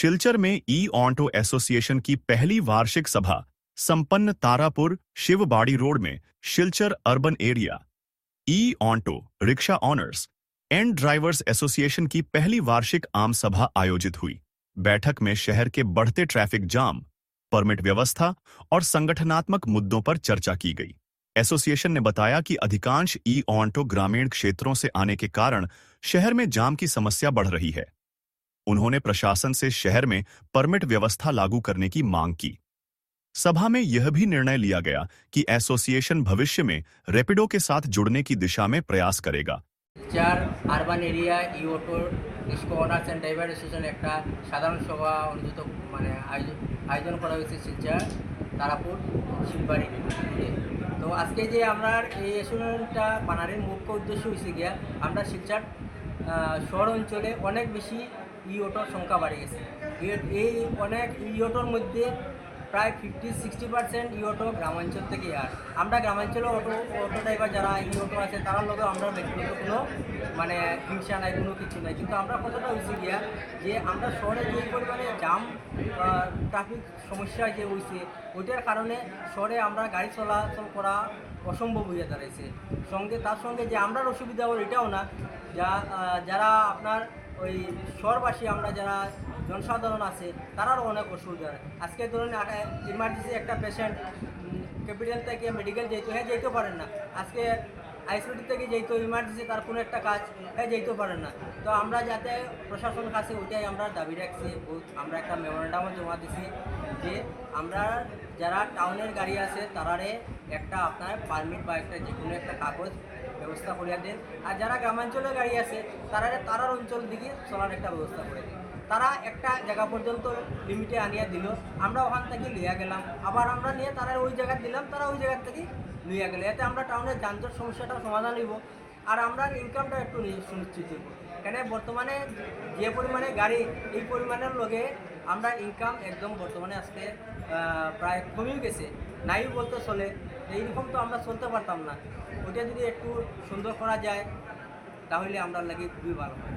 शिलचर में ई auto association की पहली वार्षिक सभा संपन्न तारापुर शिवबाड़ी रोड में Silchar urban area E auto rickshaw honours and drivers association की पहली वार्षिक आम सभा आयोजित हुई। बैठक में शहर के बढ़ते ट्रैफिक जाम, परमिट व्यवस्था और संगठनात्मक मुद्दों पर चर्चा की गई। एसोसिएशन ने बताया कि अधिकांश ई ऑटो ग्रामीण क्षेत्रों से आने के कारण शहर में जाम की समस्या बढ़ रही है। उन्होंने प्रशासन से शहर में परमिट व्यवस्था लागू करने की मांग की। सभा में यह भी निर्णय लिया गया कि एसोसिएशन भविष्य में रैपिडो के साथ जुड़ने की दिशा में प्रयास करेगा। শিলচর আরবান এরিয়া ই অটোর রিক্সা অনার্স অ্যান্ড ড্রাইভার অ্যাসোসিয়েশন একটা সাধারণ সভা অনুষ্ঠিত আয়োজন করা হয়েছে শিলচর তারাপুর শিলবাড়ি। তো আজকে যে আমরা এই অ্যাসোসিয়েশনটা বানানোর মুখ্য উদ্দেশ্য হয়েছে গিয়া আমরা শিলচর শহর অঞ্চলে অনেক বেশি ই অটোর সংখ্যা বাড়ে গেছে। এই অনেক ই অটোর মধ্যে প্রায় 50-60% ই অটো গ্রামাঞ্চল থেকে আর আমরা গ্রামাঞ্চলে অটো ড্রাইভার যারা ই অটো আছে তার লগে আমরা ব্যক্তিগত কোনো হিংসা নাই, কোনো কিছু নাই। কিন্তু আমরা কতটা হয়েছে গিয়া যে আমরা শহরে যে পরিমাণে জাম ট্রাফিক সমস্যা যে হয়েছে ওইটার কারণে শহরে আমরা গাড়ি চলাচল করা অসম্ভব হয়ে দাঁড়াইছে। তার সঙ্গে যে আমরা অসুবিধা হল এটাও না, যারা আপনার ওই শহরবাসী আমরা যারা জনসাধারণ আছে তারারও অনেক অসুবিধা। আজকে ধরুন ইমার্জেন্সি একটা পেশেন্ট ক্যাপিটাল থেকে মেডিকেল যেতে পারেন না, আজকে আইসিইউটি থেকে যেহেতু ইমার্জেন্সি তার কোনো একটা কাজ যেতে পারেন না। তো আমরা যাতে প্রশাসনের কাছে ওইটাই আমরা দাবি রাখছি, আমরা একটা মেমোরেন্ডামও জমা দিছি যে আমরা যারা টাউনের গাড়ি আছে তারারে একটা আপনার পারমিট বা একটা যে কোনো একটা কাগজ ব্যবস্থা করিয়া দেন, আর যারা গ্রামাঞ্চলের গাড়ি আছে তারার অঞ্চল দিকে চলার একটা ব্যবস্থা করে দেন। তারা একটা জায়গা পর্যন্ত লিমিটে আনিয়া দিল, আমরা ওখান থেকে লিয়া গেলাম, আবার আমরা নিয়ে তারা ওই জায়গা দিলাম, তারা ওই জায়গার থেকে লিয়া গেলে, এতে আমরা টাউনের যানজট সমস্যাটাও সমাধান হইব আর আমরা ইনকামটা একটু সুনিশ্চিত হইব। কেন বর্তমানে যে পরিমাণে গাড়ি এই পরিমাণের লগে আমরা ইনকাম একদম বর্তমানে আজকে প্রায় কমেও গেছে, নাই বলতে চলে। এইরকম তো আমরা চলতে পারতাম না, ওইটা যদি একটু সুন্দর করা যায় তাহলে আমরা লাগে খুবই ভালো হয়।